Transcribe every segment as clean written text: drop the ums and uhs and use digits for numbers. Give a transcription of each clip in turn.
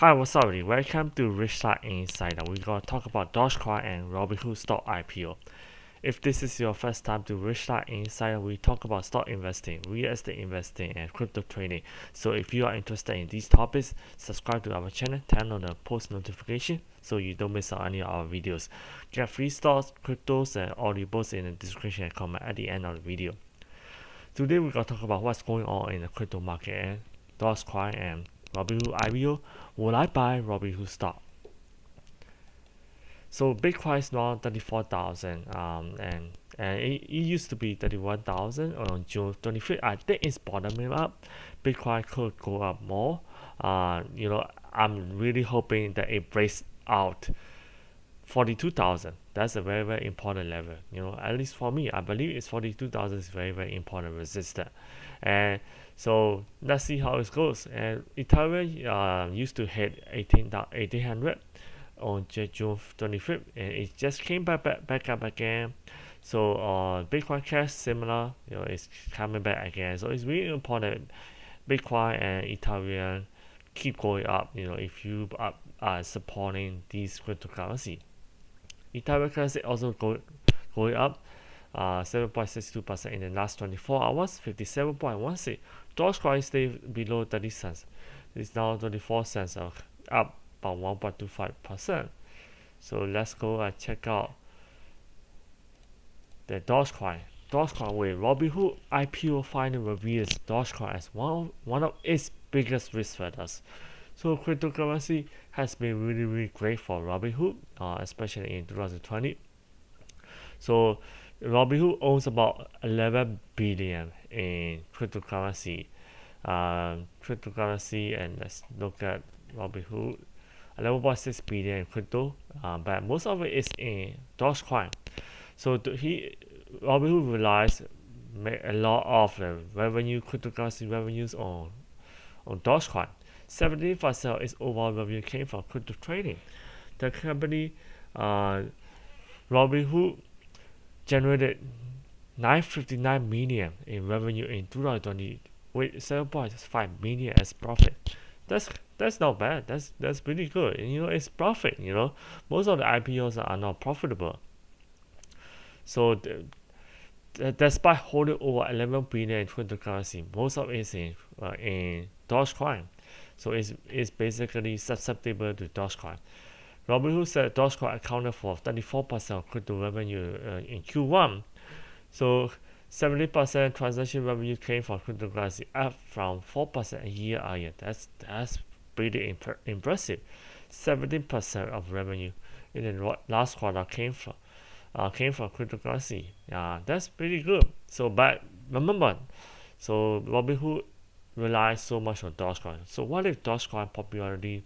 Hi, what's up, everybody? Welcome to Rich Side Insider. We're gonna talk about Dogecoin and Robinhood stock IPO. If this is your first time to Rich Side Insider, we talk about stock investing, real estate investing, and crypto trading. So if you are interested in these topics, subscribe to our channel, turn on the post notification so you don't miss out any of our videos. Get free stocks, cryptos, and audibles in the description and comment at the end of the video. Today we're gonna talk about what's going on in the crypto market and Dogecoin and Robinhood IPO. Will I buy Robinhood stock? So Bitcoin is now 34,000, and it used to be 31,000 on June 25th. I think it's bottoming up. Bitcoin could go up more. I'm really hoping that it breaks out 42,000. That's a very, very important level. At least for me, I believe it's 42,000 is very, very important resistance. And so let's see how it goes. And Ethereum used to hit 1800 on June 25th, and it just came back up again. So Bitcoin Cash similar, it's coming back again. So it's really important Bitcoin and Ethereum keep going up. If you are supporting these cryptocurrency. Ethereum currency also going up 7.62% in the last 24 hours, 57.16. Dogecoin stayed below 30 cents. It's now 24 cents, up about 1.25%. So let's go and check out the Dogecoin. Dogecoin with Robinhood IPO finally reveals Dogecoin as one of its biggest risk factors. So cryptocurrency has been really, really great for Robinhood, especially in 2020. So Robinhood owns about 11 billion in cryptocurrency. And let's look at Robinhood. 11.6 billion in crypto, but most of it is in Dogecoin. So Robinhood relies a lot of the cryptocurrency revenues on Dogecoin. 70% is overall revenue came from crypto trading. The company Robinhood generated 959 million in revenue in 2020 with 7.5 million as profit. That's not bad. That's pretty good. And, it's profit. Most of the IPOs are not profitable. So despite holding over 11 billion in cryptocurrency, most of it is in Dogecoin. So it's basically susceptible to Dogecoin. Robinhood said Dogecoin accounted for 34% of crypto revenue in Q1. So 70% transaction revenue came from cryptocurrency, up from 4% a year earlier. That's pretty impressive. 17% of revenue in the last quarter came from cryptocurrency. That's pretty good. So, but remember, so Robinhood relies so much on Dogecoin. So what if Dogecoin popularity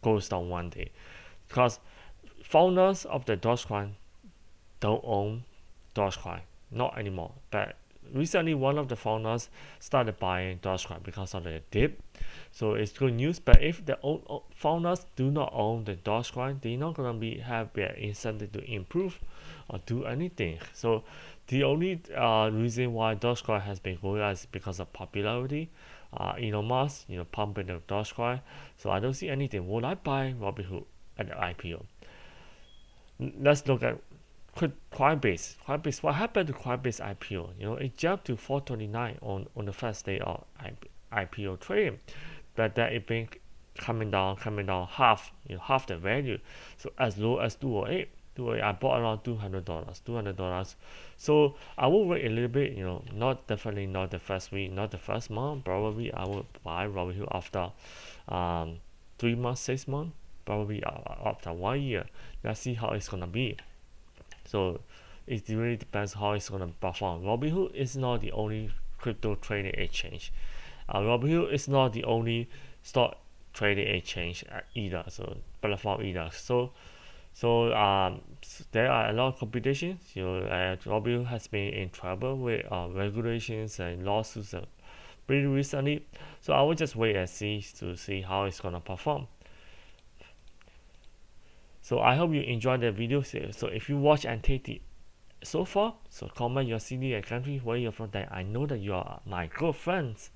goes down one day? Because founders of the Dogecoin don't own Dogecoin, not anymore. But recently, one of the founders started buying Dogecoin because of the dip. So it's good news. But if the founders do not own the Dogecoin, they're not gonna have their incentive to improve or do anything. So the only reason why Dogecoin has been going up is because of popularity. Elon Musk, pumping the Dogecoin. So I don't see anything. Would I buy Robinhood at the IPO? Let's look at Coinbase. What happened to Coinbase IPO? It jumped to 429 on the first day of IPO trading, but then it been coming down half the value. So as low as 208. I bought around $200. So I will wait a little bit. Definitely not the first week, not the first month. Probably I will buy Robinhood after 3 months, 6 months. Probably after 1 year. Let's see how it's gonna be. So it really depends how it's gonna perform. Robinhood is not the only crypto trading exchange. Robinhood is not the only stock trading exchange either. So platform either. So there are a lot of competitions. Robinhood has been in trouble with regulations and lawsuits pretty recently. So I will just wait and see how it's gonna perform. So I hope you enjoyed the video. So if you watch and take it so far, so comment your city and country where you're from. That I know that you are my good friends.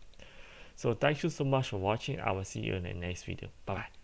So thank you so much for watching. I will see you in the next video. Bye bye.